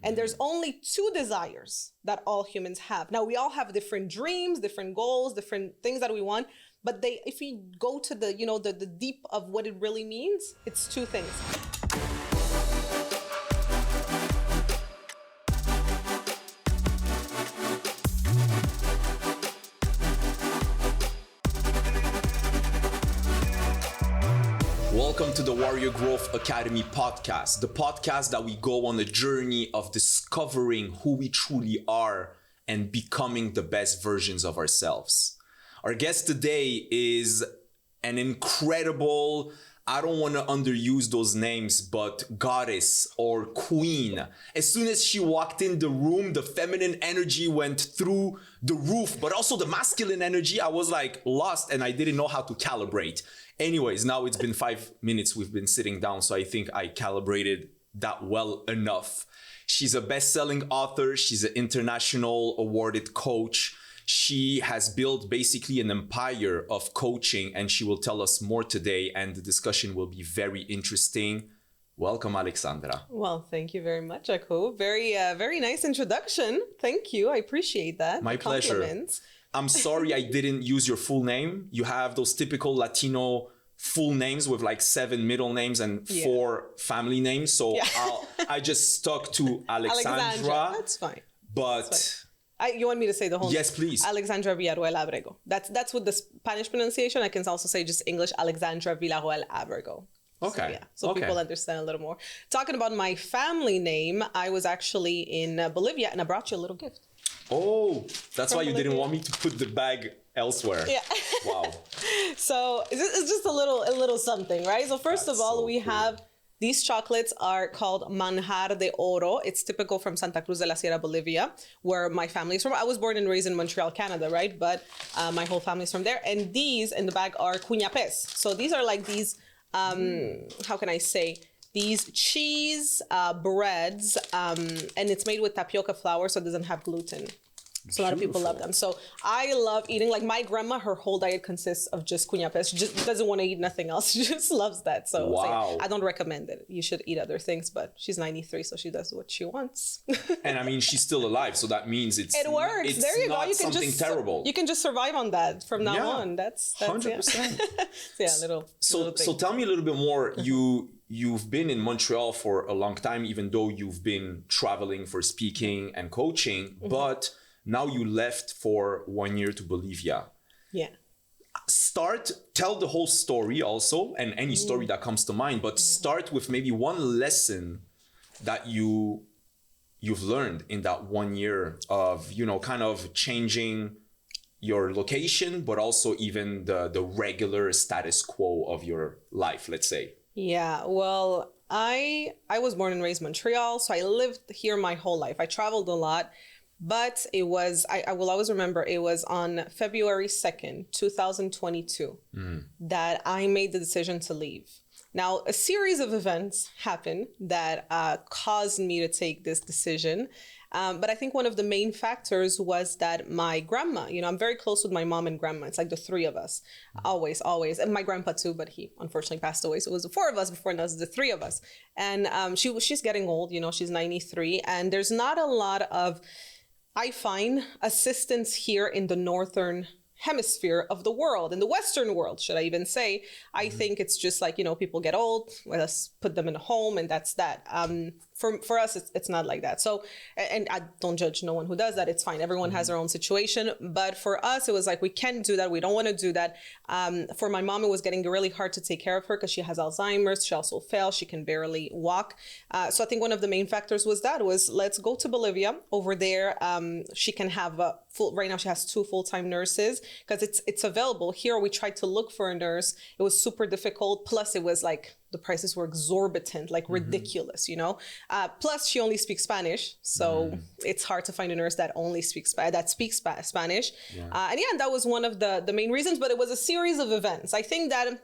And there's only two desires that all humans have. Now, we all have different dreams, different goals, different things that we want. But if you go to the, the deep of what it really means, it's two things. Welcome to the Warrior Growth Academy podcast, the podcast that we go on a journey of discovering who we truly are and becoming the best versions of ourselves. Our guest today is an incredible, I don't want to underuse those names, but goddess or queen. As soon as she walked in the room, the feminine energy went through the roof, but also the masculine energy. I was like lost and I didn't know how to calibrate. Anyways, now it's been 5 minutes we've been sitting down, so I think I calibrated that well enough. She's a best-selling author. She's an international awarded coach. She has built basically an empire of coaching, and she will tell us more today, and the discussion will be very interesting. Welcome, Alexandra. Well, thank you very much, Jakub. Very nice introduction. Thank you. I appreciate that. My pleasure. I'm sorry I didn't use your full name. You have those typical Latino full names with like 7 middle names and 4 family names. So I just stuck to Alexandra. That's fine. But that's fine. You want me to say the whole name? Yes, please. Alexandra Villarroel Abrego. That's with the Spanish pronunciation. I can also say just English, Alexandra Villarroel Abrego. Okay. So people understand a little more. Talking about my family name, I was actually in Bolivia and I brought you a little gift. Oh, that's why you didn't want me to put the bag elsewhere. Yeah. Wow. So it's just a little something, right? So first of all, we have these chocolates are called Manjar de Oro. It's typical from Santa Cruz de la Sierra, Bolivia, where my family is from. I was born and raised in Montreal, Canada, right? But my whole family is from there. And these in the bag are cuñapés. So these are like these, how can I say? These cheese breads, and it's made with tapioca flour, so it doesn't have gluten. So a lot of people love them. So I love eating, like my grandma, her whole diet consists of just cuñapés. She just doesn't want to eat nothing else. She just loves that. So wow. I don't recommend it. You should eat other things, but she's 93, so she does what she wants. And I mean, she's still alive, so that means it works. It's there you go. You can something just terrible. You can just survive on that from now on. That's 100%. So tell me a little bit more. You've been in Montreal for a long time, even though you've been traveling for speaking and coaching, but now you left for 1 year to Bolivia. Yeah. Tell the whole story also, and any story that comes to mind, but start with maybe one lesson that you've learned in that 1 year of, kind of changing your location, but also even the regular status quo of your life, let's say. Yeah, well, I was born and raised in Montreal, so I lived here my whole life. I traveled a lot, but it was, I will always remember, it was on February 2nd, 2022, that I made the decision to leave. Now, a series of events happened that caused me to take this decision. But I think one of the main factors was that my grandma, I'm very close with my mom and grandma. It's like the three of us, always. And my grandpa too, but he unfortunately passed away. So it was the four of us before, now it's the three of us. And she's getting old, she's 93. And there's not a lot of, I find, assistance here in the northern hemisphere of the world, in the Western world, should I even say. I think it's just like, people get old, let's put them in a home and that's that. For us, it's not like that. So, and I don't judge no one who does that. It's fine. Everyone has their own situation. But for us, it was like, we can't do that. We don't want to do that. For my mom, it was getting really hard to take care of her because she has Alzheimer's. She also fell. She can barely walk. So I think one of the main factors was let's go to Bolivia. Over there, she can have right now she has 2 full-time nurses because it's available. Here, we tried to look for a nurse. It was super difficult. Plus, it was like, the prices were exorbitant, like ridiculous, Plus, she only speaks Spanish, so it's hard to find a nurse that only speaks Spanish. Yeah. And that was one of the main reasons. But it was a series of events. I think that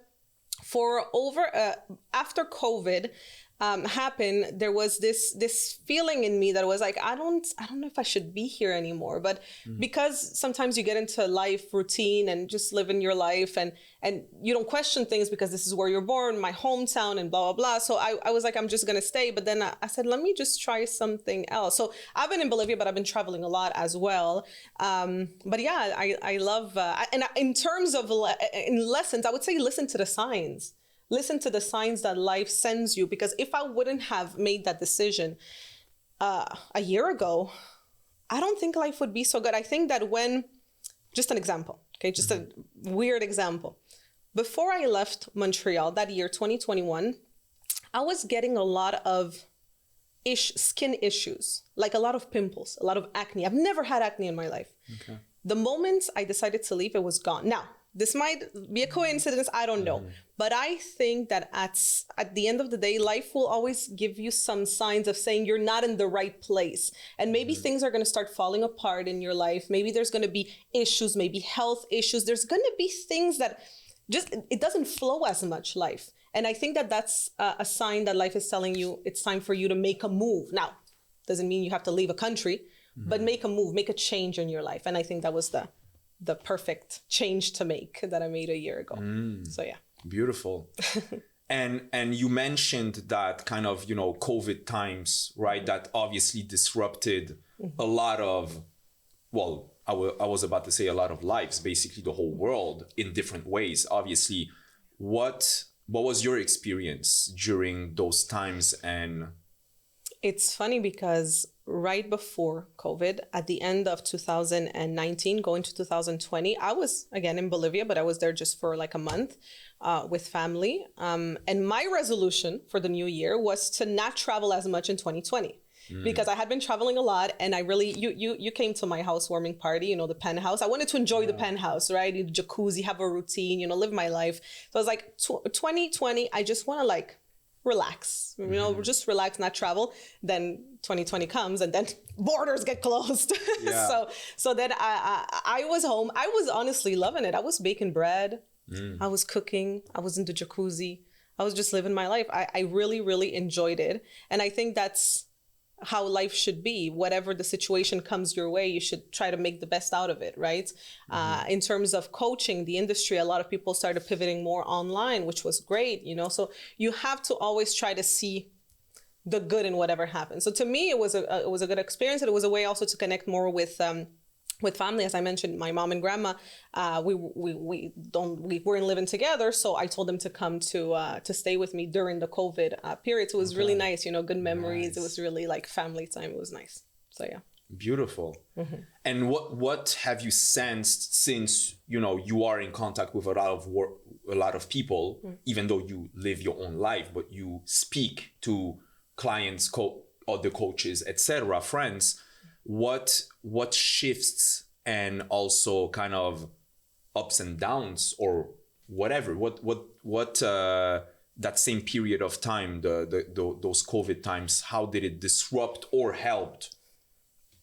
after COVID, happened, there was this feeling in me that was like, I don't know if I should be here anymore. But because sometimes you get into life routine and just living your life, and you don't question things because this is where you're born, my hometown, and blah, blah, blah. So I was like, I'm just going to stay. But then I said, let me just try something else. So I've been in Bolivia, but I've been traveling a lot as well. But yeah, I love, and in terms of in lessons, I would say listen to the signs. Listen to the signs that life sends you, because if I wouldn't have made that decision a year ago, I don't think life would be so good. I think that just an example, okay, just a weird example. Before I left Montreal that year, 2021, I was getting a lot of skin issues, like a lot of pimples, a lot of acne. I've never had acne in my life. Okay. The moment I decided to leave, it was gone. Now, this might be a coincidence, I don't know. But I think that at the end of the day, life will always give you some signs of saying you're not in the right place. And maybe things are going to start falling apart in your life. Maybe there's going to be issues, maybe health issues. There's going to be things that it doesn't flow as much, life. And I think that that's a sign that life is telling you it's time for you to make a move. Now, doesn't mean you have to leave a country, but make a move, make a change in your life. And I think that was the perfect change to make that I made a year ago. So yeah. Beautiful. and you mentioned that kind of, COVID times, right? That obviously disrupted a lot of, well, I was about to say a lot of lives, basically the whole world in different ways. Obviously, what was your experience during those times? And it's funny because right before COVID, at the end of 2019, going to 2020, I was again in Bolivia, but I was there just for like a month with family. And my resolution for the new year was to not travel as much in 2020. Because I had been traveling a lot, and I really, you came to my housewarming party, the penthouse. I wanted to enjoy the penthouse, right? Jacuzzi, have a routine, live my life. So I was like, 2020, I just want to like relax, just relax, not travel. Then 2020 comes, and then borders get closed. Yeah. So then I was home. I was honestly loving it. I was baking bread. I was cooking. I was in the jacuzzi. I was just living my life. I really, really enjoyed it. And I think that's how life should be. Whatever the situation comes your way, you should try to make the best out of it, right? In terms of coaching, the industry, a lot of people started pivoting more online, which was great, so you have to always try to see the good in whatever happens. So to me, it was a good experience. And it was a way also to connect more with family. As I mentioned, my mom and grandma, we weren't living together, so I told them to come to stay with me during the COVID period. So it was really nice, good memories. Nice. It was really like family time. It was nice. So yeah. Beautiful. And what have you sensed since you are in contact with a lot of people, even though you live your own life, but you speak to clients, other coaches, etc., friends. What shifts and also kind of ups and downs or whatever, what that same period of time, those COVID times, how did it disrupt or helped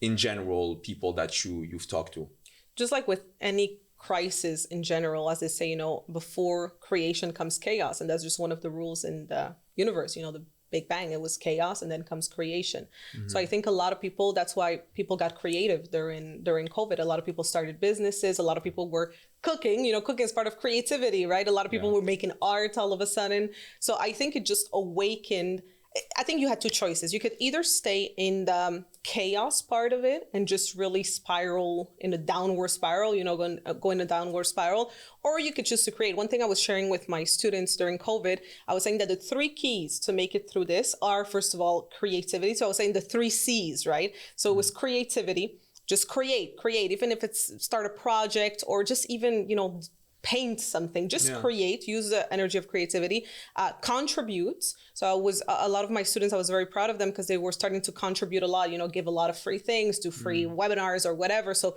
in general people that you've talked to? Just like with any crisis in general, as they say, before creation comes chaos, and that's just one of the rules in the universe, the Big Bang. It was chaos, and then comes creation. So I think a lot of people, that's why people got creative during COVID. A lot of people started businesses. A lot of people were cooking. Cooking is part of creativity, right? A lot of people were making art all of a sudden. So I think it just awakened. I think you had two choices. You could either stay in the chaos part of it and just really spiral in a downward spiral, go in a downward spiral, or you could choose to create. One thing I was sharing with my students during COVID, I was saying that the 3 keys to make it through this are, first of all, creativity. So I was saying the 3 C's, right? So it was creativity, just create, even if it's start a project or just even, paint something, just create, use the energy of creativity, contribute. So a lot of my students, I was very proud of them because they were starting to contribute a lot, give a lot of free things, do free webinars or whatever. So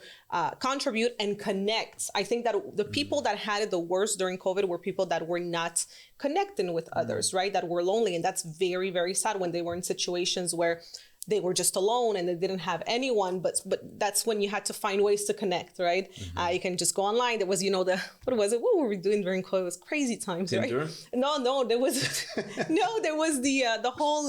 contribute and connect. I think that the people that had it the worst during COVID were people that were not connecting with others, right? That were lonely. And that's very, very sad when they were in situations where they were just alone and they didn't have anyone, but that's when you had to find ways to connect, right? You can just go online. There was, what were we doing during COVID? It was crazy times, Tinder? right? No, there was, there was the whole,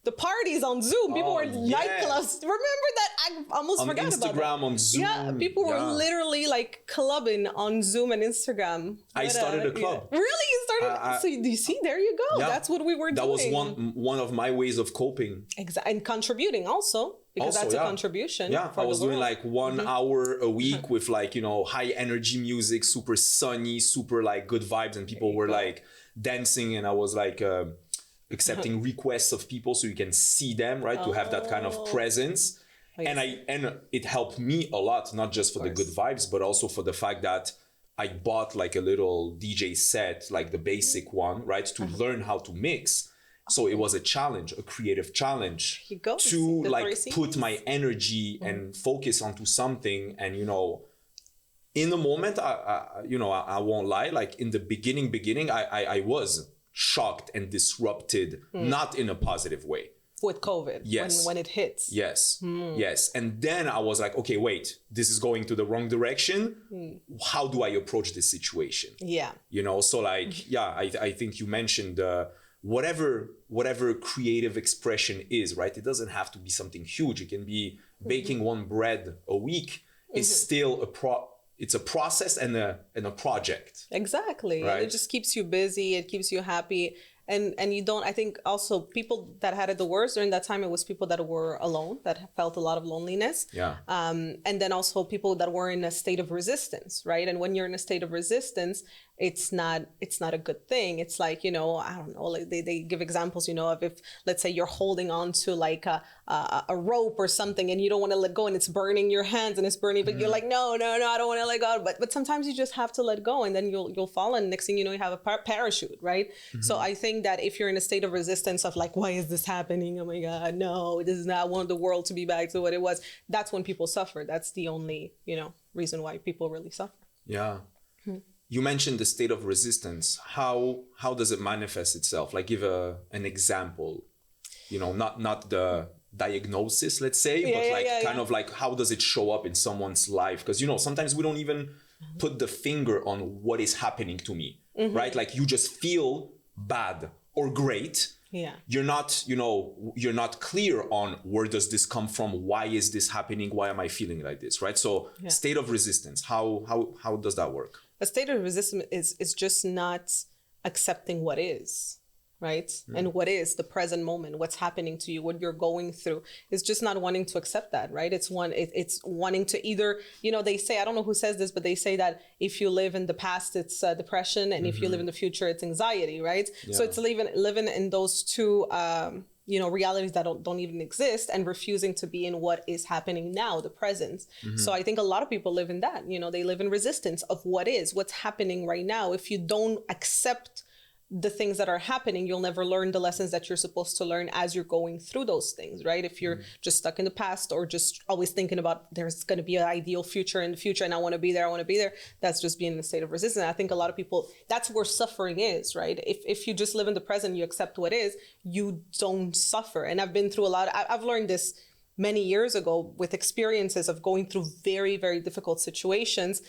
the parties on Zoom. People were nightclubs. Remember that? I almost forgot Instagram, about that. on Zoom. Yeah, people were literally like clubbing on Zoom and Instagram. I started a club. Really? You started? So you see, there you go. Yeah, that's what we were doing. That was one of my ways of coping. Exactly. And contributing also, because that's a contribution. Yeah, I was doing like 1 hour a week with like, high energy music, super sunny, super like good vibes. And people were like dancing, and I was like accepting requests of people so you can see them, right? To have that kind of presence. And it helped me a lot, not just for the good vibes, but also for the fact that I bought like a little DJ set, like the basic one, right? To learn how to mix. So it was a challenge, a creative challenge to like put my energy and focus onto something. And, in the moment, I won't lie, like in the beginning, I was shocked and disrupted, not in a positive way. With COVID, yes. when it hits. Yes, yes. And then I was like, okay, wait, this is going to the wrong direction. How do I approach this situation? Yeah. So like, I think you mentioned whatever creative expression is, right? It doesn't have to be something huge. It can be baking one bread a week. It's still it's a process and a project. Exactly. Right? And it just keeps you busy. It keeps you happy. And you don't, I think also people that had it the worst during that time, it was people that were alone, that felt a lot of loneliness. Yeah. And then also people that were in a state of resistance, right? And when you're in a state of resistance, it's not a good thing. It's like, I don't know, like they give examples, of if, let's say you're holding on to like a rope or something and you don't want to let go and it's burning your hands and it's burning, but you're like, no, I don't want to let go. But sometimes you just have to let go, and then you'll fall, and next thing you know, you have a parachute, right? So I think that if you're in a state of resistance of like, why is this happening? Oh my God, no, this is not, I want the world to be back to what it was. That's when people suffer. That's the only, reason why people really suffer. Yeah. You mentioned the state of resistance. How does it manifest itself? Like give an example, not the diagnosis, let's say, but kind of like, how does it show up in someone's life? Because, sometimes we don't even put the finger on what is happening to me, right? Like you just feel bad or great. Yeah. You're not clear on where does this come from? Why is this happening? Why am I feeling like this? Right. So state of resistance, how does that work? A state of resistance is just not accepting what is, right? And what is the present moment, what's happening to you, what you're going through. It's just not wanting to accept that, right? It's wanting to either, they say, I don't know who says this, but they say that if you live in the past, it's depression. And if you live in the future, it's anxiety, right? Yeah. So it's living in those two, realities that don't even exist, and refusing to be in what is happening now, the present. So I think a lot of people live in that, they live in resistance of what's happening right now. If you don't accept the things that are happening, you'll never learn the lessons that you're supposed to learn as you're going through those things, right? If you're just stuck in the past, or just always thinking about there's going to be an ideal future in the future and I want to be there, that's just being in a state of resistance. I think a lot of people, that's where suffering is, right? If you just live in the present, you accept what is, you don't suffer. And I've been through a lot. I've learned this many years ago with experiences of going through very, very difficult situations,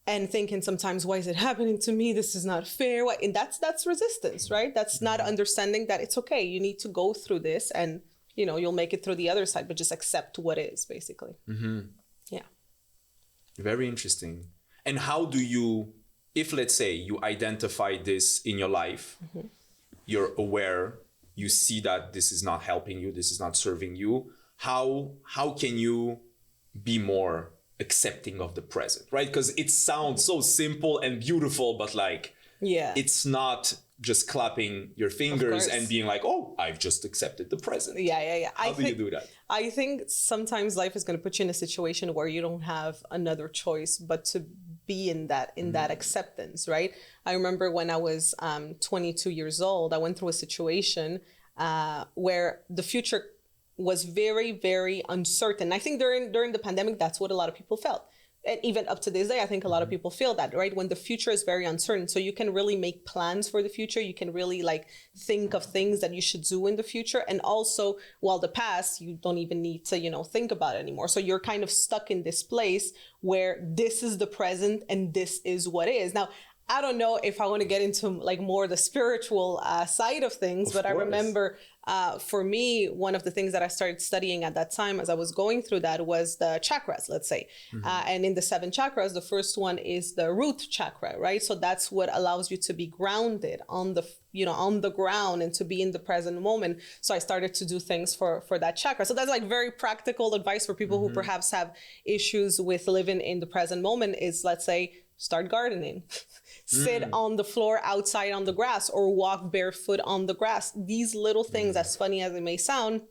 and thinking sometimes, why is it happening to me? This is not fair. And that's resistance, right? That's not understanding that it's okay. You need to go through this, and you'll make it through the other side, but just accept what is, basically. Yeah. Very interesting. And how do you, if let's say you identify this in your life, you're aware, you see that this is not helping you, this is not serving you, how can you be more accepting of the present, right? Because it sounds so simple and beautiful, but like, it's not just clapping your fingers and being like, oh, I've just accepted the present. Yeah. How do you do that? I think sometimes life is going to put you in a situation where you don't have another choice but to be in that acceptance, right? I remember when I was 22 years old, I went through a situation where the future was very, very uncertain. I think during the pandemic, that's what a lot of people felt. and even up to this day, I think a lot of people feel that, right? When the future is very uncertain. So you can really make plans for the future. You can really like think of things that you should do in the future. And also, while the past, you don't even need to, think about it anymore. So you're kind of stuck in this place where this is the present and this is what is. Now, I don't know if I want to get into like more the spiritual side of things, but I remember for me, one of the things that I started studying at that time as I was going through that was the chakras, let's say. And in the 7 chakras, the first one is the root chakra, right? So that's what allows you to be grounded on the, on the ground and to be in the present moment. So I started to do things for that chakra. So that's like very practical advice for people who perhaps have issues with living in the present moment is, let's say, start gardening, sit on the floor outside on the grass, or walk barefoot on the grass. These little things, as funny as it may sound,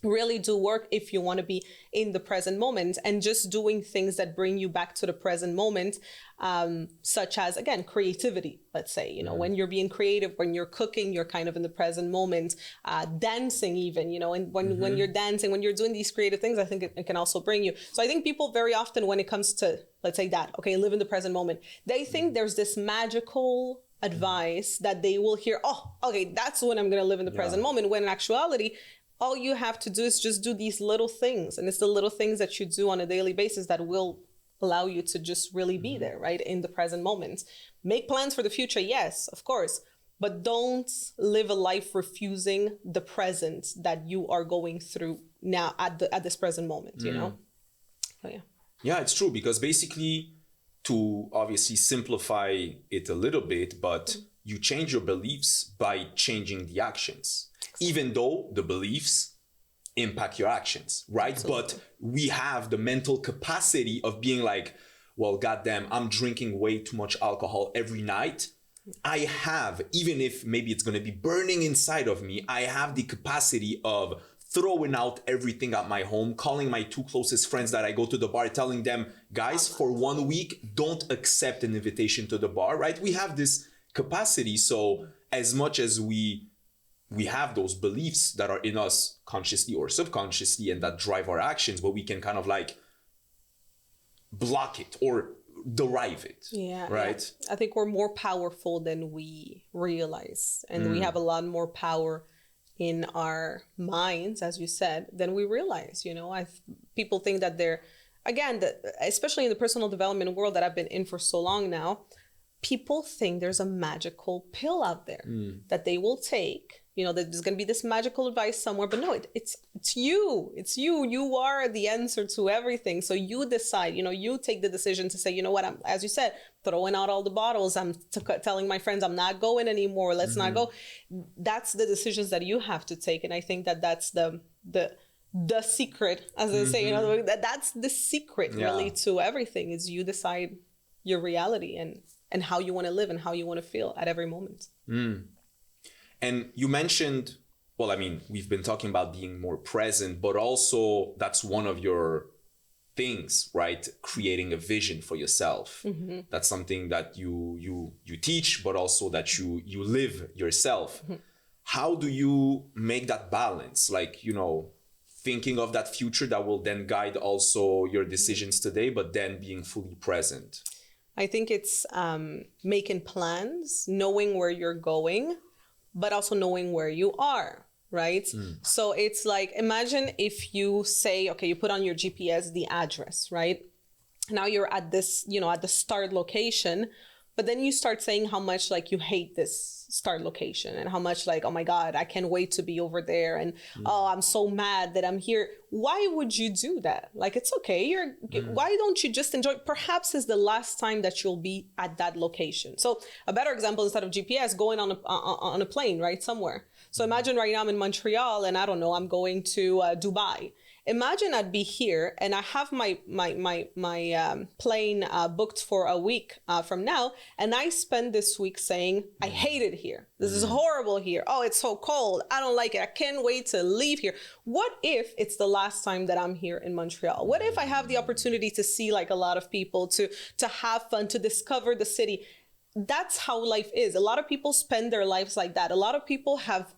really do work if you want to be in the present moment, and just doing things that bring you back to the present moment, such as, again, creativity. Let's say, when you're being creative, when you're cooking, you're kind of in the present moment, dancing even, and when you're dancing, when you're doing these creative things, I think it can also bring you. So I think people very often, when it comes to, let's say that, okay, live in the present moment, they think there's this magical advice that they will hear, oh, okay, that's when I'm going to live in the present moment, when in actuality, all you have to do is just do these little things. And it's the little things that you do on a daily basis that will allow you to just really be there, right? In the present moment. Make plans for the future. Yes, of course. But don't live a life refusing the present that you are going through now at this present moment, So, yeah. Yeah, it's true. Because basically, to obviously simplify it a little bit, but you change your beliefs by changing the actions. Even though the beliefs impact your actions, right? Absolutely. But we have the mental capacity of being like, well, goddamn, I'm drinking way too much alcohol every night. I have, even if maybe it's going to be burning inside of me, I have the capacity of throwing out everything at my home, calling my 2 closest friends that I go to the bar, telling them, guys, for 1 week, don't accept an invitation to the bar, right? We have this capacity. So as much as we have those beliefs that are in us consciously or subconsciously and that drive our actions, but we can kind of like block it or derive it. Yeah. Right? Yeah. I think we're more powerful than we realize. And we have a lot more power in our minds, as you said, than we realize. People think that they're, again, especially in the personal development world that I've been in for so long now, people think there's a magical pill out there that they will take. That there's going to be this magical advice somewhere, but no, it's you. It's you. You are the answer to everything. So you decide, you take the decision to say, you know what, I'm, as you said, throwing out all the bottles. I'm telling my friends, I'm not going anymore. Let's not go. That's the decisions that you have to take. And I think that that's the secret, as they say, that's the secret really to everything, is you decide your reality and how you want to live and how you want to feel at every moment. And you mentioned, well, I mean, we've been talking about being more present, but also that's one of your things, right? Creating a vision for yourself. That's something that you teach, but also that you live yourself. How do you make that balance? Like, thinking of that future that will then guide also your decisions today, but then being fully present. I think it's making plans, knowing where you're going, but also knowing where you are, right? So it's like, imagine if you say, okay, you put on your GPS the address, right? Now you're at this, at the start location, but then you start saying how much like you hate this start location and how much like, oh my God, I can't wait to be over there. And oh, I'm so mad that I'm here. Why would you do that? Like, it's okay. Why don't you just enjoy? Perhaps it's the last time that you'll be at that location. So a better example, instead of GPS, going on a plane, right? Somewhere. So imagine right now I'm in Montreal and I don't know, I'm going to Dubai. Imagine I'd be here and I have my plane booked for a week from now, and I spend this week saying, I hate it here. This is horrible here. Oh, it's so cold. I don't like it. I can't wait to leave here. What if it's the last time that I'm here in Montreal? What if I have the opportunity to see like a lot of people, to have fun, to discover the city? That's how life is. A lot of people spend their lives like that. A lot of people have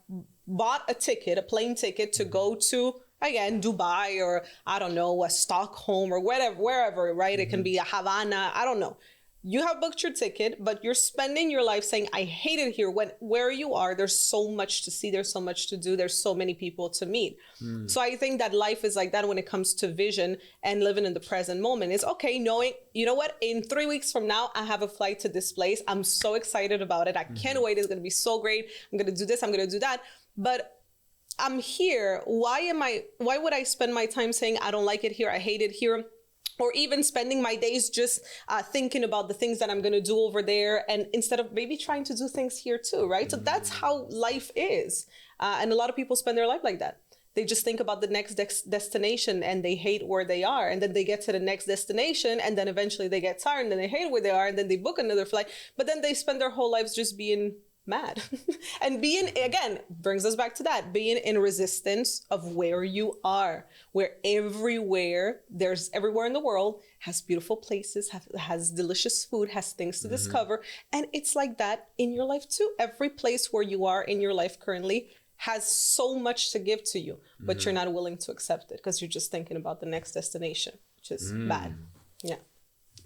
bought a plane ticket to go to, again, Dubai or I don't know, Stockholm or whatever, wherever, right? It can be a Havana, I don't know. You have booked your ticket, but you're spending your life saying, I hate it here. Where you are, there's so much to see, there's so much to do, there's so many people to meet. So I think that life is like that when it comes to vision and living in the present moment. It's okay knowing, you know what, in 3 weeks from now, I have a flight to this place. I'm so excited about it. I can't wait. It's going to be so great. I'm going to do this, I'm going to do that. But I'm here. Why would I spend my time saying, I don't like it here, I hate it here? Or even spending my days just thinking about the things that I'm going to do over there, and instead of maybe trying to do things here too, right? So that's how life is. And a lot of people spend their life like that. They just think about the next destination and they hate where they are. And then they get to the next destination and then eventually they get tired and then they hate where they are and then they book another flight. But then they spend their whole lives just being mad. And being, again, brings us back to that, being in resistance of where you are, where everywhere in the world has beautiful places, has delicious food, has things to discover. And it's like that in your life too. Every place where you are in your life currently has so much to give to you, but you're not willing to accept it because you're just thinking about the next destination, which is bad. Yeah.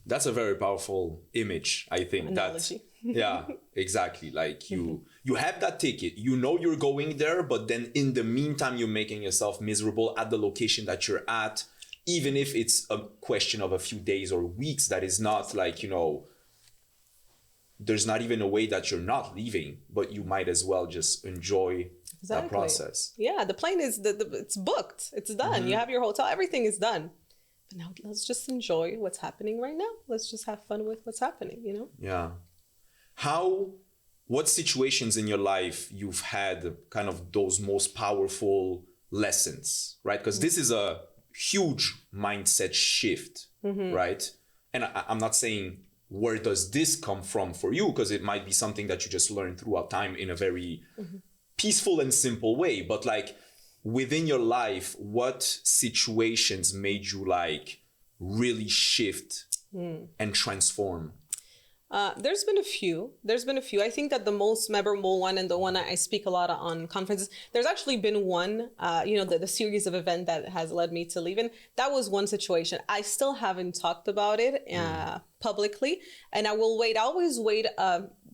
That's a very powerful image, I think. Analogy. Yeah, exactly. Like you have that ticket, you know you're going there, but then in the meantime, you're making yourself miserable at the location that you're at, even if it's a question of a few days or weeks. That is not like, you know, there's not even a way that you're not leaving, but you might as well just enjoy that process. Yeah, the plane is, it's booked, it's done. You have your hotel, everything is done. But now let's just enjoy what's happening right now. Let's just have fun with what's happening, you know? Yeah. What situations in your life you've had kind of those most powerful lessons, right? Because this is a huge mindset shift, right? And I'm not saying where does this come from for you, because it might be something that you just learned throughout time in a very peaceful and simple way. But like within your life, what situations made you like really shift and transform? There's been a few. I think that the most memorable one, and the one I speak a lot on conferences, there's actually been one, the series of events that has led me to leaving. That was one situation. I still haven't talked about it publicly, and I always wait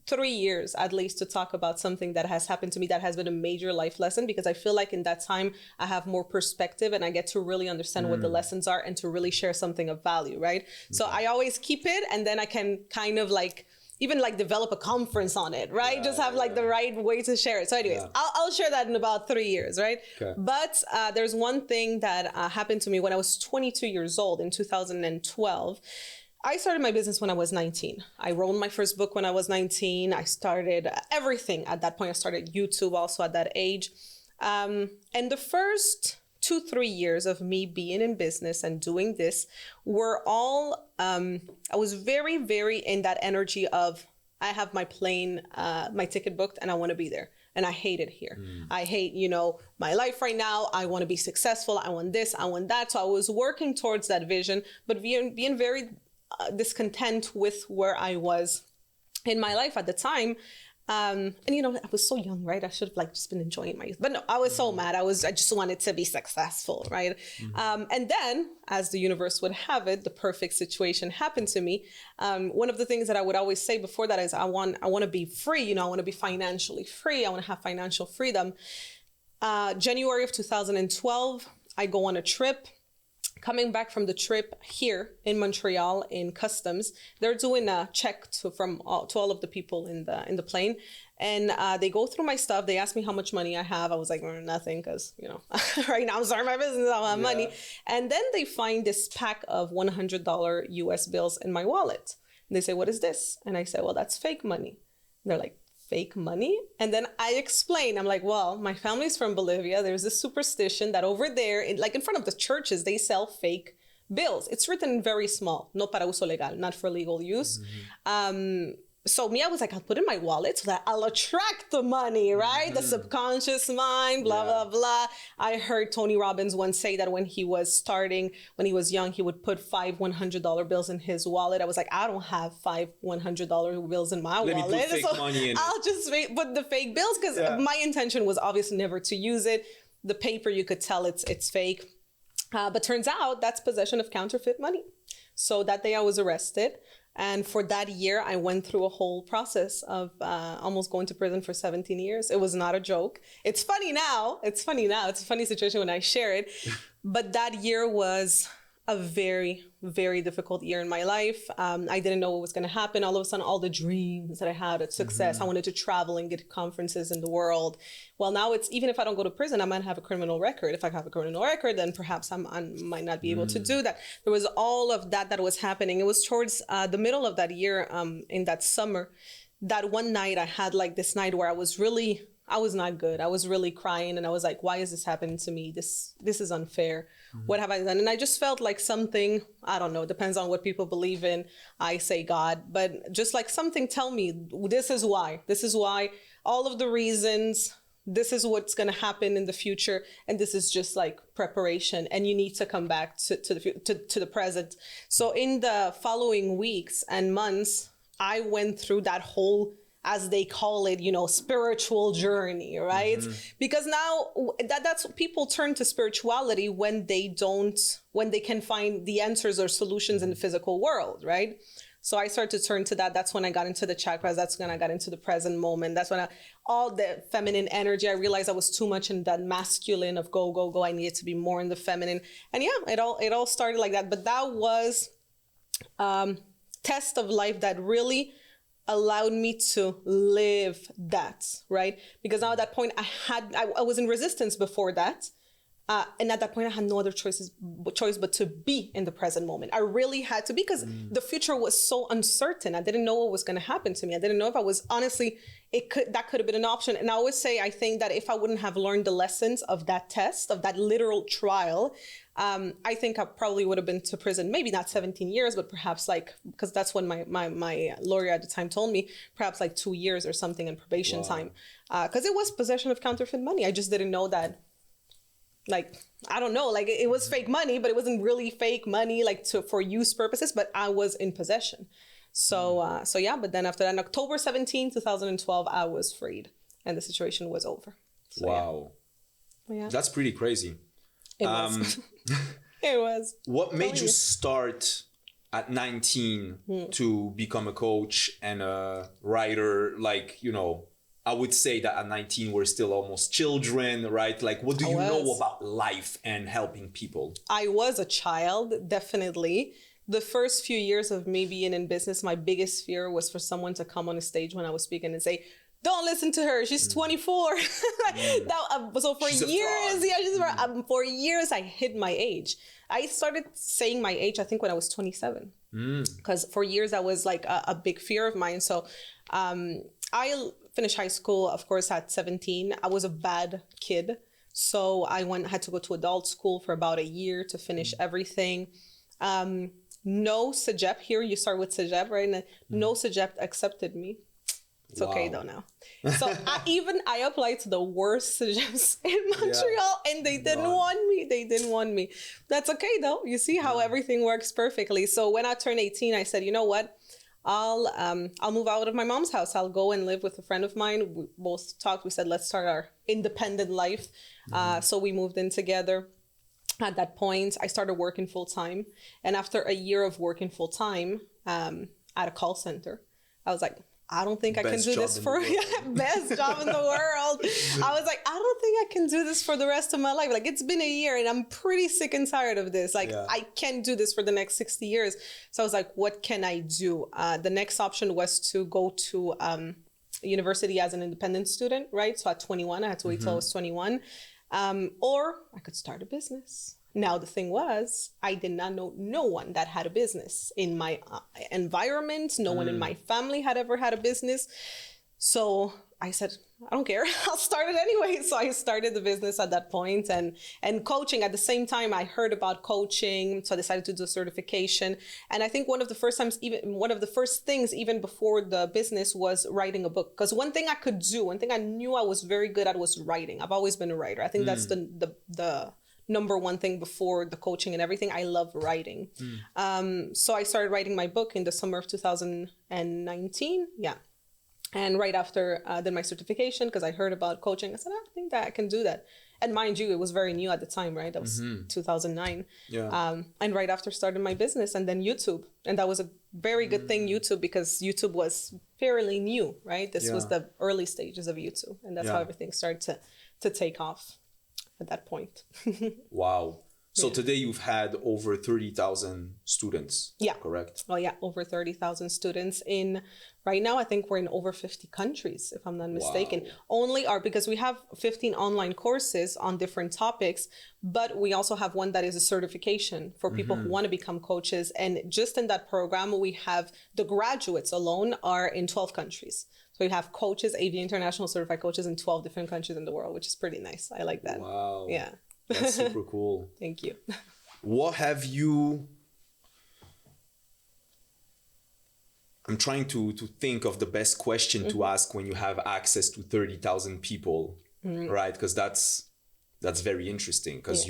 3 years at least to talk about something that has happened to me that has been a major life lesson, because I feel like in that time I have more perspective and I get to really understand what the lessons are and to really share something of value, right? So I always keep it, and then I can kind of like even like develop a conference on it, right? Just have like the right way to share it. So anyways, I'll share that in about 3 years, right? Okay. But there's one thing that happened to me when I was 22 years old in 2012. I started my business when I was 19. I wrote my first book when I was 19. I started everything at that point. I started YouTube also at that age. And the first 2-3 years of me being in business and doing this were all, I was very, very in that energy of, I have my plane, my ticket booked and I want to be there. And I hate it here. I hate, my life right now. I want to be successful. I want this, I want that. So I was working towards that vision, but being very discontent with where I was in my life at the time. And I was so young, right? I should have just been enjoying my youth. But no, I was so mad. I just wanted to be successful, right? And then, as the universe would have it, the perfect situation happened to me. One of the things that I would always say before that is I want to be free. I want to be financially free. I want to have financial freedom. January of 2012, I go on a trip. Coming back from the trip here in Montreal in customs, they're doing a check to all of the people in the plane, and they go through my stuff. They ask me how much money I have. I was like, nothing, because right now I'm starting my business, I don't have money. And then they find this pack of $100 US bills in my wallet. And they say, "What is this?" And I say, "Well, that's fake money." And they're like, "Fake money?" And then I explain, I'm like, well, my family's from Bolivia. There's this superstition that over there, in front of the churches, they sell fake bills. It's written very small, no para uso legal, not for legal use. So I was like, I'll put it in my wallet so that I'll attract the money, right? The subconscious mind, blah, blah, blah. I heard Tony Robbins once say that when he was young, he would put 5 $100 bills in his wallet. I was like, I don't have 5 $100 bills in my wallet. Let me put fake money in I'll just put the fake bills, because my intention was obviously never to use it. the paper, you could tell it's fake. But turns out that's possession of counterfeit money. So that day I was arrested. And for that year, I went through a whole process of almost going to prison for 17 years. It was not a joke. It's funny now. It's a funny situation when I share it. But that year was a very, very difficult year in my life. I didn't know what was going to happen. All of a sudden, all the dreams that I had of success, I wanted to travel and get conferences in the world. Well, now it's, even if I don't go to prison, I might have a criminal record. If I have a criminal record, then perhaps I might not be able to do that. There was all of that was happening. It was towards the middle of that year, in that summer, that one night I had like this night where I was not good. I was really crying and I was like, why is this happening to me? This is unfair. What have I done? And I just felt like something, I don't know, depends on what people believe in. I say God, but just like something tell me, this is why, all of the reasons, this is what's going to happen in the future. And this is just like preparation. And you need to come back to the present. So in the following weeks and months, I went through that whole, as they call it, spiritual journey, right? Because now that's people turn to spirituality when they can find the answers or solutions in the physical world, right? So I started to turn to that. That's when I got into the chakras. That's when I got into the present moment. That's when all the feminine energy, I realized I was too much in that masculine of go, go, go. I needed to be more in the feminine. And yeah, it all started like that. But that was test of life that really allowed me to live that, right? Because now at that point I was in resistance before that. And at that point I had no other choice but to be in the present moment. I really had to, because the future was so uncertain. I didn't know what was going to happen to me. I didn't know if I was, honestly, that could have been an option. And I always say, I think that if I wouldn't have learned the lessons of that test, of that literal trial, I think I probably would have been to prison, maybe not 17 years, but perhaps because that's when my lawyer at the time told me, perhaps like 2 years or something in probation time. Because it was possession of counterfeit money. I just didn't know that, I don't know, it was fake money, but it wasn't really fake money, for use purposes, but I was in possession. So yeah, but then after that, on October 17, 2012, I was freed and the situation was over. So, wow. Yeah. That's pretty crazy. It was. It was. What made you start at 19 to become a coach and a writer? I would say that at 19, we're still almost children, right? What do you know about life and helping people? I was a child, definitely. The first few years of me being in business, my biggest fear was for someone to come on a stage when I was speaking and say, don't listen to her, she's 24. So for years, for years, I hid my age. I started saying my age, I think, when I was 27. Because for years, that was a big fear of mine. So I finished high school, of course, at 17. I was a bad kid. So I had to go to adult school for about a year to finish everything. No CEGEP here. You start with CEGEP, right? No CEGEP accepted me. It's okay though now. So I applied to the worst CEGEPs in Montreal and they didn't want me. That's okay though. You see how everything works perfectly. So when I turned 18, I said, you know what? I'll move out of my mom's house. I'll go and live with a friend of mine. We both talked. We said, let's start our independent life. So we moved in together. At that point, I started working full time. And after a year of working full time at a call center, I was like, I don't think I can do this for best job in the world. I was like, I don't think I can do this for the rest of my life. It's been a year and I'm pretty sick and tired of this. I can't do this for the next 60 years. So I was like, what can I do? The next option was to go to university as an independent student, right? So at 21, I had to wait till I was 21. Or I could start a business. Now, the thing was, I did not know no one that had a business in my environment. No one in my family had ever had a business. So I said, I don't care. I'll start it anyway. So I started the business at that point and coaching. At the same time, I heard about coaching. So I decided to do a certification. And I think one of the first things, even before the business, was writing a book. Because one thing I knew I was very good at was writing. I've always been a writer. I think that's the number one thing before the coaching and everything. I love writing. So I started writing my book in the summer of 2019. Yeah. And right after I did my certification, because I heard about coaching, I said, I think that I can do that. And mind you, it was very new at the time, right? That was 2009. Yeah. And right after started my business, and then YouTube. And that was a very good thing, YouTube, because YouTube was fairly new, right? This was the early stages of YouTube. And that's how everything started to take off at that point. Wow. So today you've had over 30,000 students, correct? Oh yeah, over 30,000 students right now I think we're in over 50 countries, if I'm not mistaken. Wow. Because we have 15 online courses on different topics, but we also have one that is a certification for people who want to become coaches. And just in that program, we have the graduates alone are in 12 countries. So we have coaches, AV International certified coaches in 12 different countries in the world, which is pretty nice. I like that. Wow. Yeah. That's super cool. Thank you. What have you... I'm trying to think of the best question to ask when you have access to 30,000 people, right? Because that's very interesting, because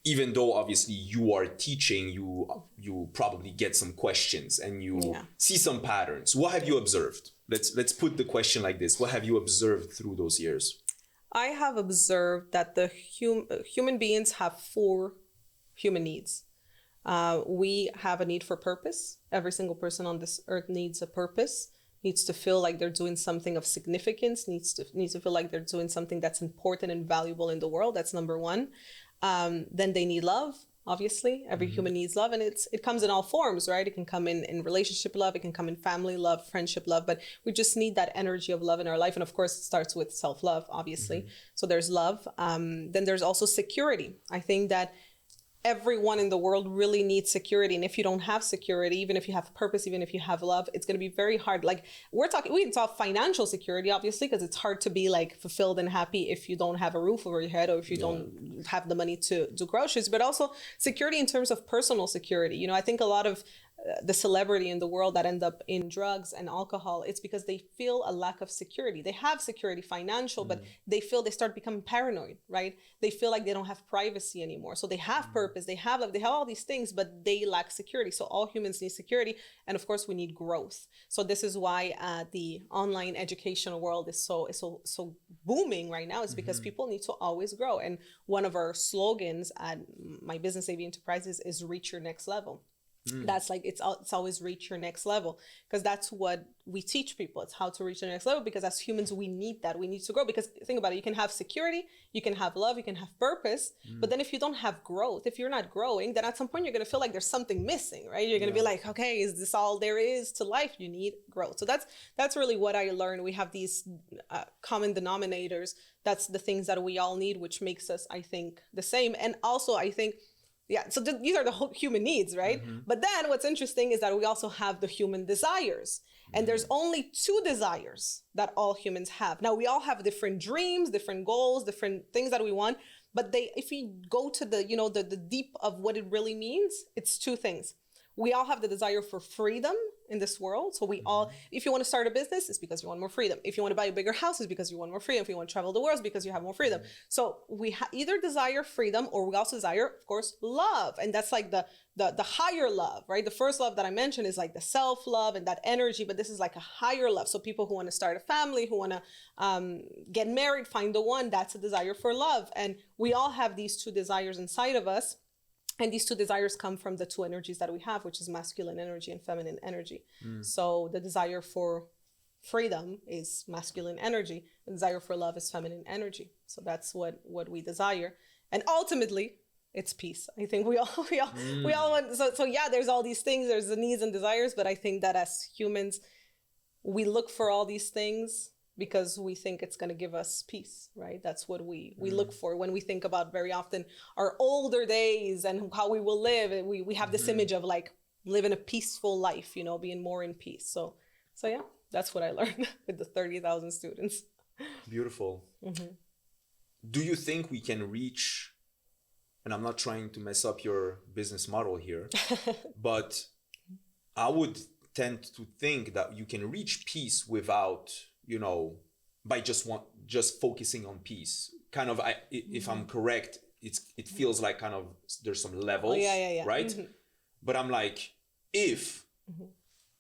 even though obviously you are teaching, you probably get some questions and you see some patterns. What have you observed? Let's put the question like this. What have you observed through those years? I have observed that the human beings have 4 human needs. We have a need for purpose. Every single person on this earth needs a purpose, needs to feel like they're doing something of significance, needs to feel like they're doing something that's important and valuable in the world. That's number 1. Then they need love. Obviously, every human needs love, and it comes in all forms, right? It can come in relationship love, it can come in family love, friendship love, but we just need that energy of love in our life. And of course, it starts with self-love, obviously. So there's love. Then there's also security. I think that everyone in the world really needs security. And if you don't have security, even if you have purpose, even if you have love, it's going to be very hard. Like we can talk financial security, obviously, because it's hard to be like fulfilled and happy if you don't have a roof over your head or if you don't have the money to do groceries, but also security in terms of personal security. You know, I think a lot of the celebrity in the world that end up in drugs and alcohol, it's because they feel a lack of security. They have security financial, but they start becoming paranoid, right? They feel like they don't have privacy anymore. So they have purpose, they have love, they have all these things, but they lack security. So all humans need security. And of course we need growth. So this is why the online educational world is so booming right now, is because people need to always grow. And one of our slogans at my business, AV Enterprises, is reach your next level. That's like, it's always reach your next level, because that's what we teach people. It's how to reach the next level, because as humans, we need that. We need to grow, because think about it. You can have security, you can have love, you can have purpose. But then if you don't have growth, if you're not growing, then at some point you're going to feel like there's something missing, right? You're going to be like, okay, is this all there is to life? You need growth. So that's really what I learned. We have these common denominators. That's the things that we all need, which makes us, I think, the same. And also, I think, so these are the whole human needs, right? But then what's interesting is that we also have the human desires. And there's only 2 desires that all humans have. Now, we all have different dreams, different goals, different things that we want. But if you go to the deep of what it really means, it's 2 things. We all have the desire for freedom in this world. So we all, if you want to start a business, it's because you want more freedom. If you want to buy a bigger house, it's because you want more freedom. If you want to travel the world, it's because you have more freedom. So we either desire freedom, or we also desire, of course, love. And that's like the higher love, right? The first love that I mentioned is like the self-love and that energy, but this is like a higher love. So people who want to start a family, who want to get married, find the one, that's a desire for love. And we all have these 2 desires inside of us. And these 2 desires come from the 2 energies that we have, which is masculine energy and feminine energy. So the desire for freedom is masculine energy. The desire for love is feminine energy. So that's what we desire. And ultimately, it's peace. I think we all want, so yeah, there's all these things, there's the needs and desires, but I think that as humans, we look for all these things because we think it's going to give us peace, right? That's what we look for when we think about very often our older days and how we will live. We have this image of like living a peaceful life, being more in peace. So yeah, that's what I learned with the 30,000 students. Beautiful. Do you think we can reach, and I'm not trying to mess up your business model here, but I would tend to think that you can reach peace without, by just focusing on peace. Kind of, if I'm correct, it feels like kind of there's some levels, right? But I'm like, if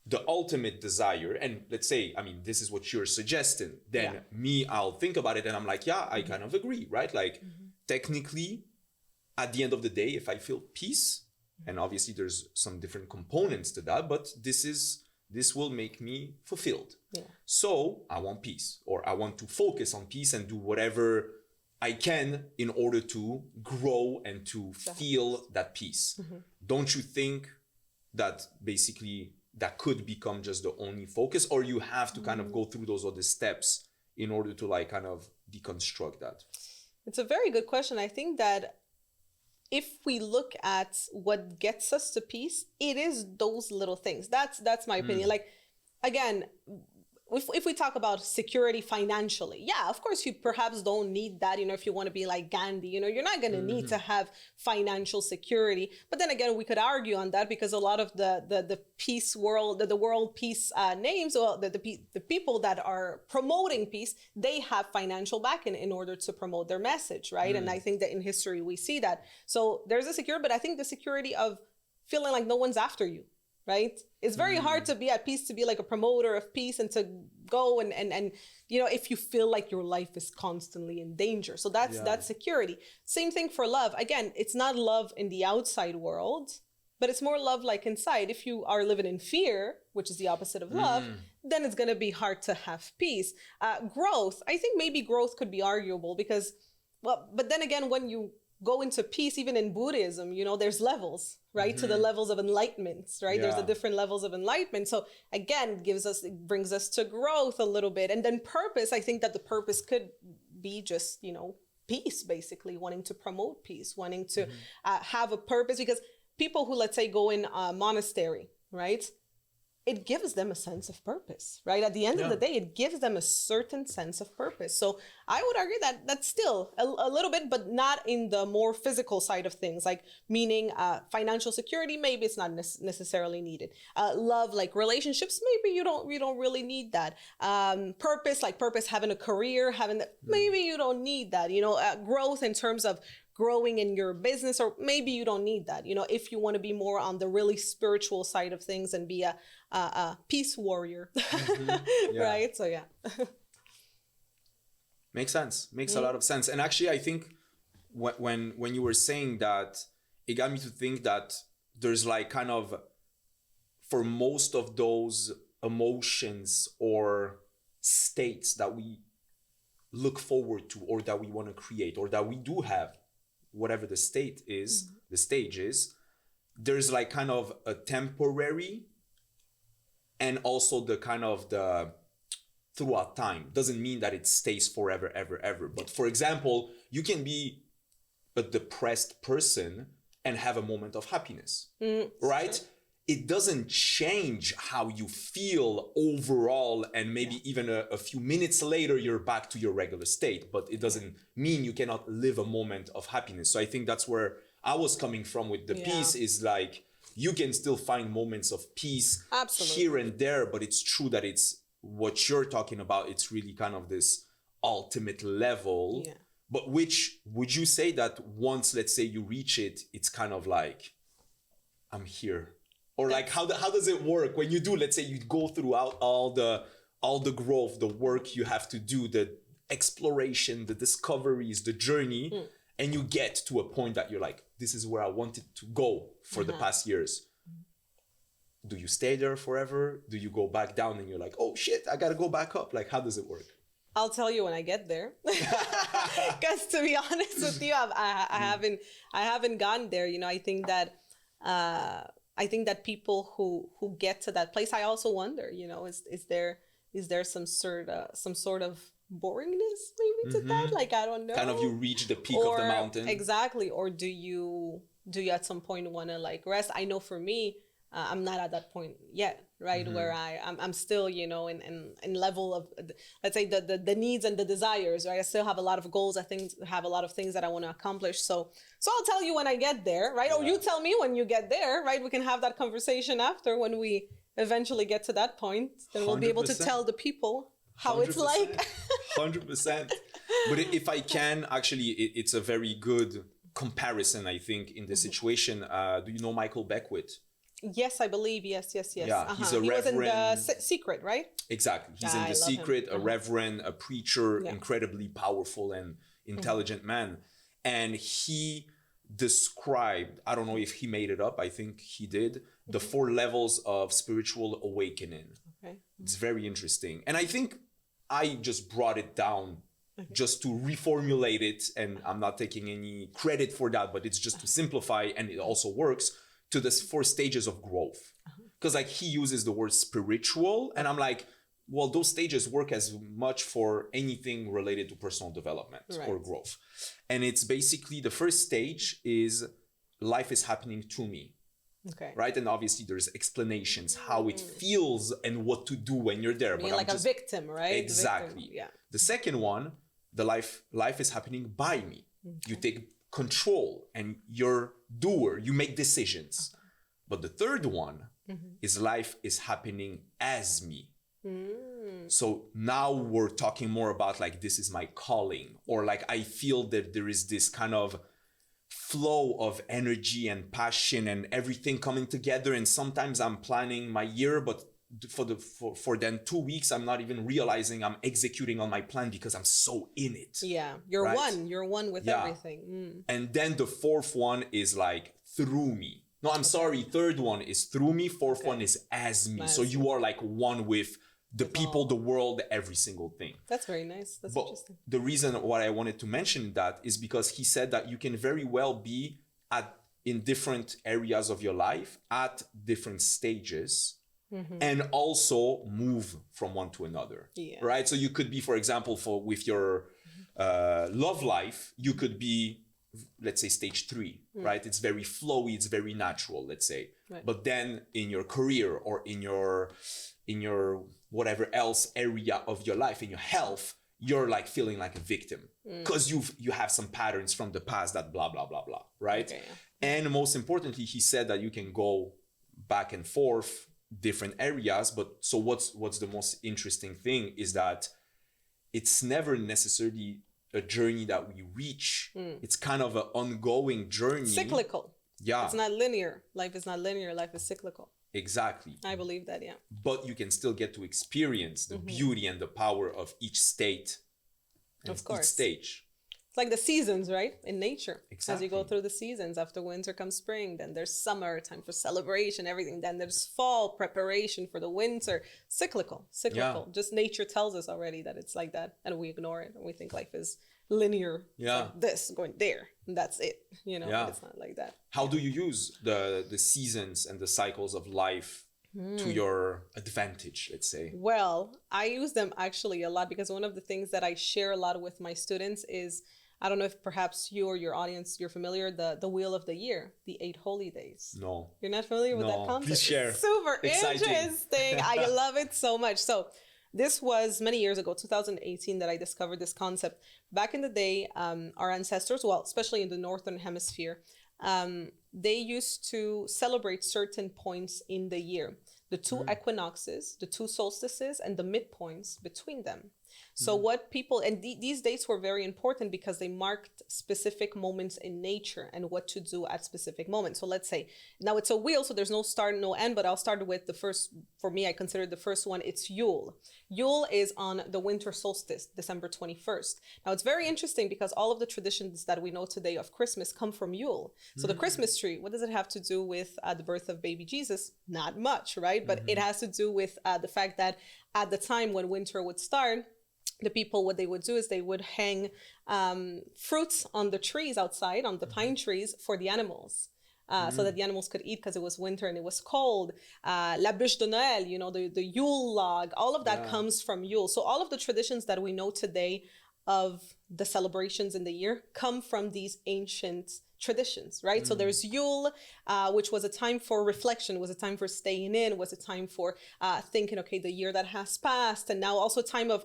the ultimate desire, and let's say, I mean, this is what you're suggesting, then I'll think about it and I'm like, yeah, I kind of agree, right? Like technically, at the end of the day, if I feel peace, and obviously there's some different components to that, but this will make me fulfilled. Yeah. So I want peace, or I want to focus on peace and do whatever I can in order to grow and to feel that peace. Don't you think that basically that could become just the only focus, or you have to kind of go through those other steps in order to like kind of deconstruct that? It's a very good question. I think that if we look at what gets us to peace, it is those little things. That's my opinion. Like, again, if we talk about security financially, yeah, of course you perhaps don't need that. You know, if you want to be like Gandhi, you know, you're not going to need to have financial security. But then again, we could argue on that, because a lot of the peace world, the world peace names, well, the people that are promoting peace, they have financial backing in order to promote their message, right? And I think that in history we see that. So there's a security, but I think the security of feeling like no one's after you. Right? It's very hard to be at peace, to be like a promoter of peace and to go and you know, if you feel like your life is constantly in danger. So that's security. Same thing for love. Again, it's not love in the outside world, but it's more love like inside. If you are living in fear, which is the opposite of love, then it's going to be hard to have peace. Growth. I think maybe growth could be arguable because, well, but then again, when you go into peace, even in Buddhism, you know, there's levels, right? To the levels of enlightenment, right? There's the different levels of enlightenment. So again, it brings us to growth a little bit. And then purpose, I think that the purpose could be just, you know, peace, basically wanting to promote peace, wanting to have a purpose, because people who, let's say, go in a monastery, right? It gives them a sense of purpose, right? At the end of the day, it gives them a certain sense of purpose. So I would argue that that's still a little bit, but not in the more physical side of things, like meaning financial security, maybe it's not necessarily needed. Love, like relationships, maybe you don't really need that. Purpose, like purpose, having a career, maybe you don't need that. You know, growth in terms of growing in your business, or maybe you don't need that. You know, if you want to be more on the really spiritual side of things and be a peace warrior, right? So yeah. Makes sense. Makes a lot of sense. And actually, I think when you were saying that, it got me to think that there's like kind of, for most of those emotions or states that we look forward to, or that we want to create, or that we do have, whatever the state is, the stage is, there's like kind of a temporary, and also the kind of the throughout time. Doesn't mean that it stays forever, ever. But for example, you can be a depressed person and have a moment of happiness, right? Sure. It doesn't change how you feel overall, and maybe even a few minutes later, you're back to your regular state, but it doesn't mean you cannot live a moment of happiness. So I think that's where I was coming from with the peace, is like, you can still find moments of peace here and there, but it's true that it's what you're talking about. It's really kind of this ultimate level, but which would you say that once, let's say, you reach it, it's kind of like, I'm here? Or like, how does it work when you do, let's say you go throughout all the growth, the work you have to do, the exploration, the discoveries, the journey, and you get to a point that you're like, this is where I wanted to go for the past years. Do you stay there forever? Do you go back down and you're like, oh shit, I gotta go back up? Like, how does it work? I'll tell you when I get there. Because to be honest with you, I haven't gone there. You know, I think that people who get to that place, I also wonder, you know, is there some sort of boringness maybe to that? Like, I don't know. Kind of, you reach the peak of the mountain. Exactly. Or do you at some point want to like rest? I know for me, I'm not at that point yet, right? Where I'm still, you know, in level of, let's say, the needs and the desires, right? I still have a lot of goals. I think have a lot of things that I want to accomplish. So I'll tell you when I get there, right? Or you tell me when you get there, right? We can have that conversation after, when we eventually get to that point. Then we'll be able to tell the people how 100%, it's like. 100%. But if I can, actually, it's a very good comparison, I think, in this situation. Do you know Michael Beckwith? Yes, I believe. Yes. Yeah, he's a He was in the reverend. Secret, right? Exactly. He's in I The love him. Secret, a reverend, a preacher, Yeah. incredibly powerful and intelligent man. And he described, I don't know if he made it up, I think he did, the 4 levels of spiritual awakening. Okay. It's very interesting. And I think I just brought it down just to reformulate it. And I'm not taking any credit for that, but it's just to simplify, and it also works, to the 4 stages of growth. Because like he uses the word spiritual, and I'm like, well, those stages work as much for anything related to personal development or growth. And it's basically the first stage is life is happening to me. Okay. Right. And obviously there's explanations how it feels and what to do when you're there. Being like a victim, right? Exactly. The victim. Yeah. The second one, the life is happening by me. Okay. You take control and you're doer. You make decisions. Okay. But the third one is life is happening as me. So now we're talking more about like, this is my calling, or like I feel that there is this kind of flow of energy and passion and everything coming together. And sometimes I'm planning my year, but for then 2 weeks, I'm not even realizing I'm executing on my plan because I'm so in it. Yeah. You're one with everything. And then the fourth one is like through me. No, I'm sorry. Third one is through me. Fourth one is as me. So you are like one with the people, the world, every single thing. That's very nice. That's interesting. The reason why I wanted to mention that is because he said that you can very well be in different areas of your life at different stages and also move from one to another. Yeah. Right? So you could be, for example, with your love life, you could be, let's say, stage 3, right? It's very flowy, it's very natural, let's say. Right. But then in your career or in your whatever else area of your life, in your health, you're like feeling like a victim because you have some patterns from the past that blah, blah, blah, blah, right? Okay, yeah. And most importantly, he said that you can go back and forth different areas. But so what's the most interesting thing is that it's never necessarily a journey that we reach. It's kind of an ongoing journey. Cyclical. Yeah. It's not linear. Life is not linear. Life is cyclical. Exactly. I believe that, yeah. But you can still get to experience the beauty and the power of each state and each stage. It's like the seasons, right? In nature. Exactly. As you go through the seasons, after winter comes spring, then there's summer, time for celebration, everything. Then there's fall, preparation for the winter. Cyclical. Yeah. Just nature tells us already that it's like that, and we ignore it, and we think life is linear. Yeah. Like this, going there, and that's it. But it's not like that. How do you use the seasons and the cycles of life to your advantage, let's say? Well, I use them actually a lot because one of the things that I share a lot with my students is, I don't know if perhaps you or your audience, you're familiar, the Wheel of the Year, the 8 holy days. No. You're not familiar with that concept? Please share. It's super interesting. I love it so much. So this was many years ago, 2018, that I discovered this concept. Back in the day, our ancestors, well, especially in the Northern Hemisphere, they used to celebrate certain points in the year. The 2 equinoxes, the 2 solstices, and the midpoints between them. So what people, and these dates were very important because they marked specific moments in nature and what to do at specific moments. So let's say, now it's a wheel, so there's no start, no end, but I'll start with the first, for me, I consider the first one, it's Yule. Yule is on the winter solstice, December 21st. Now it's very interesting because all of the traditions that we know today of Christmas come from Yule. So the Christmas tree, what does it have to do with the birth of baby Jesus? Not much, right? But it has to do with the fact that at the time when winter would start, the people, what they would do is they would hang fruits on the trees outside, on the pine trees, for the animals. So that the animals could eat because it was winter and it was cold. La bûche de Noël, the Yule log, all of that comes from Yule. So all of the traditions that we know today of the celebrations in the year come from these ancient traditions, right? So there's Yule, which was a time for reflection, was a time for staying in, was a time for thinking, okay, the year that has passed, and now also a time of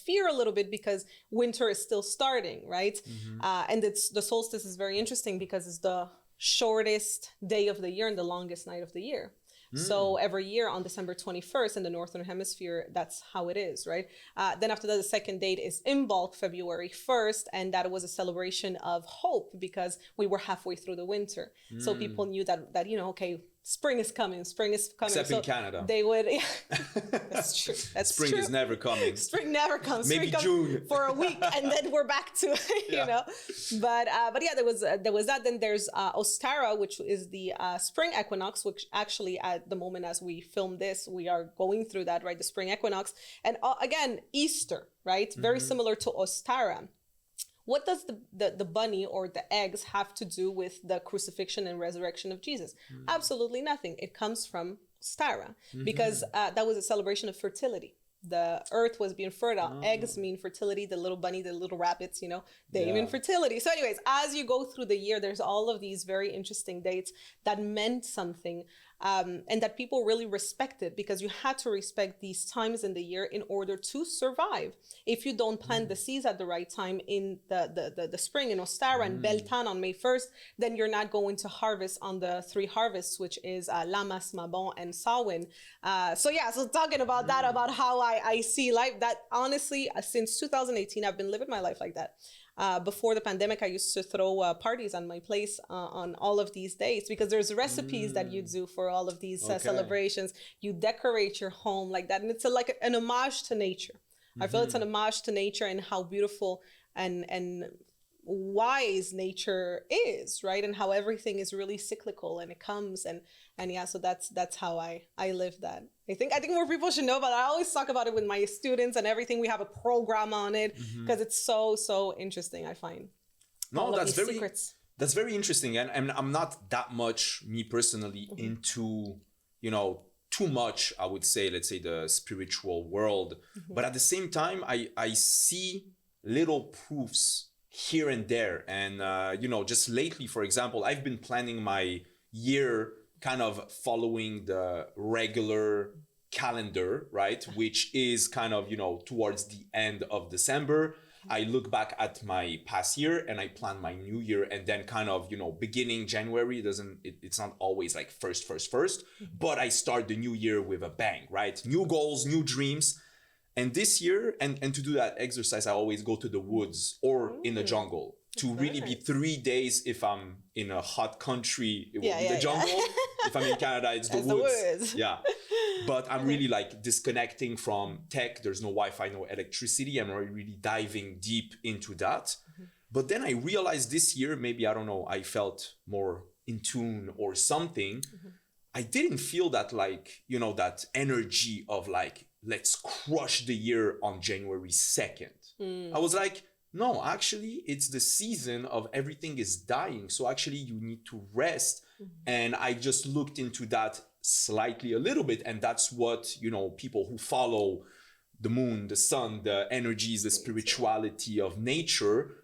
fear a little bit because winter is still starting, right? And the solstice is very interesting because it's the shortest day of the year and the longest night of the year. So every year on December 21st in the Northern Hemisphere, that's how it is, right? Then after that, the second date is Imbolc, February 1st. And that was a celebration of hope because we were halfway through the winter. So people knew that okay, spring is coming. Except in Canada. They would, yeah, that's true. That's Spring true. is never coming. Spring never comes. Maybe Spring June. comes for a week, and then we're back to, you know. But yeah, there was that. Then there's Ostara, which is the spring equinox, which actually at the moment as we film this, we are going through that, right? The spring equinox. And again, Easter, right? Very similar to Ostara. What does the bunny or the eggs have to do with the crucifixion and resurrection of Jesus? Absolutely nothing. It comes from Stara, because that was a celebration of fertility. The earth was being fertile. Eggs mean fertility. The little bunny, the little rabbits, you know, they mean fertility. So anyways, as you go through the year, there's all of these very interesting dates that meant something, and that people really respected, because you had to respect these times in the year in order to survive. If you don't plant the seeds at the right time in the spring in Ostara and Beltane on May 1st, then you're not going to harvest on the 3 harvests, which is Lamas, Mabon, and Samhain. So talking about that, about how I see life, that honestly, since 2018, I've been living my life like that. Before the pandemic, I used to throw parties on my place on all of these days, because there's recipes that you do for all of these celebrations. You decorate your home like that. And it's like an homage to nature. I feel it's an homage to nature and how beautiful and wise nature is, right? And how everything is really cyclical and it comes and yeah, so that's how I live that. I think more people should know about it. I always talk about it with my students and everything. We have a program on it because it's so interesting, I find. No, that's very interesting. And I'm not that much, me personally, into, you know, too much, I would say, let's say the spiritual world. But at the same time, I see little proofs here and there. And, you know, just lately, for example, I've been planning my year kind of following the regular calendar, right? Which is kind of, you know, towards the end of December. I look back at my past year and I plan my new year, and then kind of, you know, beginning January it's not always like first, but I start the new year with a bang, right? New goals, new dreams. And this year, and to do that exercise, I always go to the woods or in the jungle to really be 3 days if I'm in a hot country, it will be the jungle. If I'm in Canada, it's the woods. Yeah. But I'm really like disconnecting from tech. There's no Wi-Fi, no electricity. I'm really diving deep into that. But then I realized this year, maybe, I don't know, I felt more in tune or something. I didn't feel that, like, you know, that energy of like, let's crush the year on January 2nd. I was like, no, actually, it's the season of everything is dying. So actually, you need to rest. And I just looked into that slightly a little bit. And that's what, you know, people who follow the moon, the sun, the energies, the spirituality of nature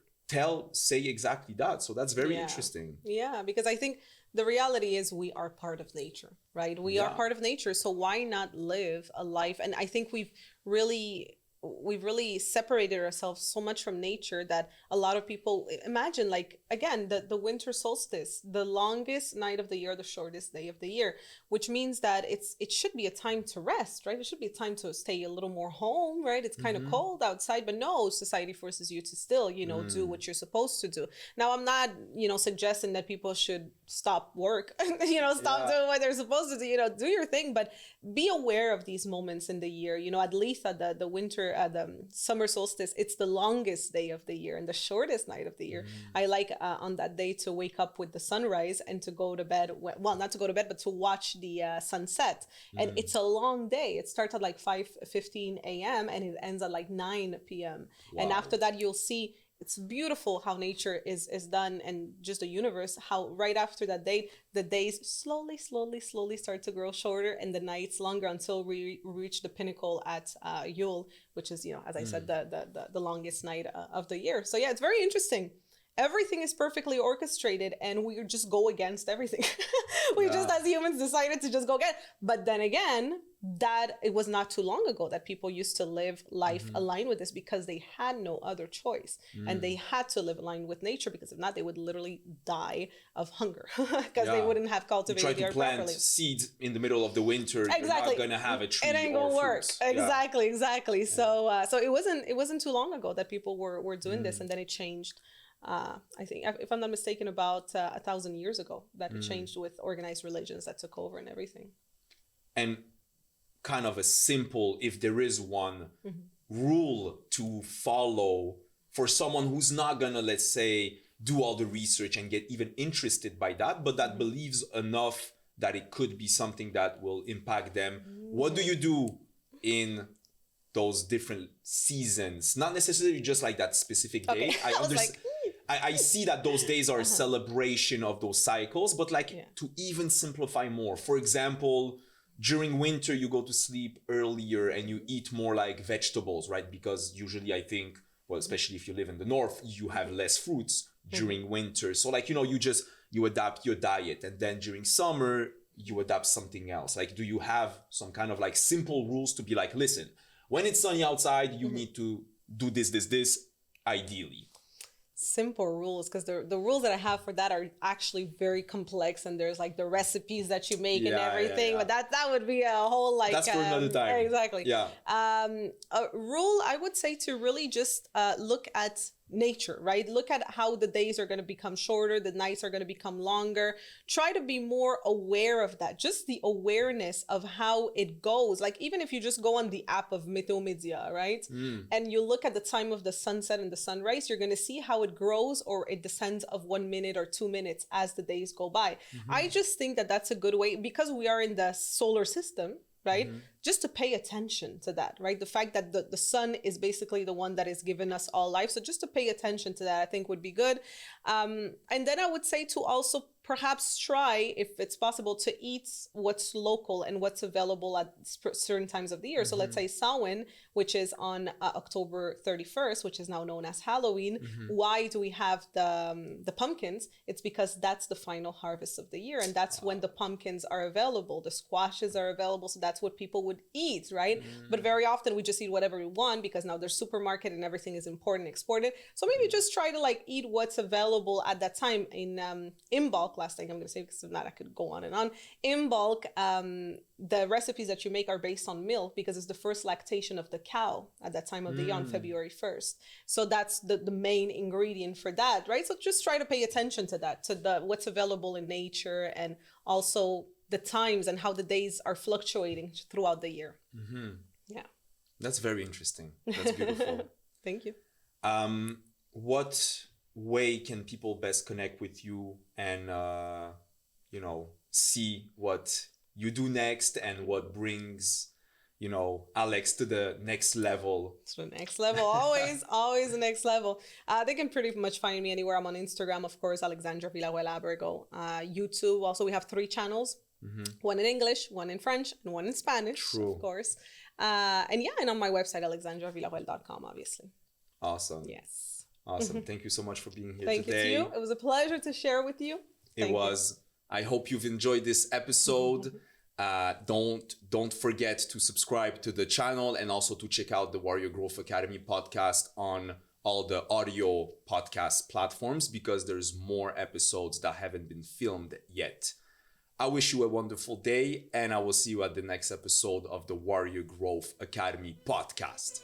say exactly that. So that's very interesting. Yeah, because I think the reality is we are part of nature, right? We are part of nature. So why not live a life? And I think we've really separated ourselves so much from nature that a lot of people imagine, like, again, the winter solstice, the longest night of the year, the shortest day of the year, which means that it should be a time to rest, right? It should be a time to stay a little more home, right? It's kind of cold outside, but no, society forces you to still, you know, do what you're supposed to do. Now, I'm not, you know, suggesting that people should stop work, you know, stop doing what they're supposed to do, you know, do your thing, but be aware of these moments in the year, you know, at least at the winter, the summer solstice, it's the longest day of the year and the shortest night of the year. I like on that day to wake up with the sunrise and to go to bed, well, not to go to bed, but to watch the sunset. And it's a long day. It starts at like 5:15 a.m. and it ends at like 9 p.m. Wow. And after that, you'll see it's beautiful how nature is done, and just the universe, how right after that day, the days slowly start to grow shorter and the nights longer until we reach the pinnacle at Yule, which is, you know, as I said, the longest night of the year. So yeah, it's very interesting. Everything is perfectly orchestrated and we just go against everything. We just, as humans, decided to just go again. But then again, that it was not too long ago that people used to live life aligned with this because they had no other choice. And they had to live aligned with nature, because if not, they would literally die of hunger because they wouldn't have cultivated the earth properly. Try to plant seeds in the middle of the winter. Exactly. You're not going to have a tree. It ain't going to work. Exactly. So it wasn't too long ago that people were doing this, and then it changed. I think, if I'm not mistaken, about 1,000 years ago that it changed with organized religions that took over and everything. And kind of a simple, if there is one, rule to follow for someone who's not gonna, let's say, do all the research and get even interested by that, but that believes enough that it could be something that will impact them. What do you do in those different seasons? Not necessarily just like that specific day. Okay. I I was understand. I see that those days are a celebration of those cycles, but like to even simplify more. For example, during winter, you go to sleep earlier and you eat more like vegetables, right? Because usually I think, well, especially if you live in the north, you have less fruits during winter. So like, you adapt your diet, and then during summer, you adapt something else. Like, do you have some kind of like simple rules to be like, listen, when it's sunny outside, you need to do this, ideally? Simple rules, because the rules that I have for that are actually very complex, and there's like the recipes that you make and everything. But that would be a whole like that's for another time. Exactly. Yeah. A rule, I would say, to really just look at nature, right? Look at how the days are going to become shorter, the nights are going to become longer. Try to be more aware of that, just the awareness of how it goes. Like, even if you just go on the app of Météo Média, right? And you look at the time of the sunset and the sunrise, you're going to see how it grows or it descends of 1 minute or 2 minutes as the days go by. I just think that that's a good way, because we are in the solar system, right? Just to pay attention to that, right? The fact that the sun is basically the one that is giving us all life. So just to pay attention to that, I think would be good. And then I would say to also perhaps try, if it's possible, to eat what's local and what's available at certain times of the year. So let's say Samhain, which is on October 31st, which is now known as Halloween. Why do we have the pumpkins? It's because that's the final harvest of the year, and that's when the pumpkins are available. The squashes are available, so that's what people would eat, right? But very often we just eat whatever we want, because now there's supermarket and everything is imported and exported. So maybe just try to like eat what's available at that time in bulk. Last thing I'm going to say, because if not I could go on and on. In bulk, the recipes that you make are based on milk, because it's the first lactation of the cow at that time of the year on February 1st. So that's the main ingredient for that, right? So just try to pay attention to that, to what's available in nature, and also the times and how the days are fluctuating throughout the year. Yeah. That's very interesting. That's beautiful. Thank you. What way can people best connect with you and see what you do next and what brings Alex to the next level? To the next level. Always the next level. They can pretty much find me anywhere. I'm on Instagram, of course, Alexandra Villaruel Abrego. YouTube, also we have 3 channels. One in English, one in French, and one in Spanish, of course. And on my website, alexandravillaruel.com, obviously. Awesome. Yes. Awesome. Thank you so much for being here Thank today. you to you. It was a pleasure to share with you. It was. I hope you've enjoyed this episode. Don't forget to subscribe to the channel, and also to check out the Warrior Growth Academy podcast on all the audio podcast platforms, because there's more episodes that haven't been filmed yet. I wish you a wonderful day, and I will see you at the next episode of the Warrior Growth Academy podcast.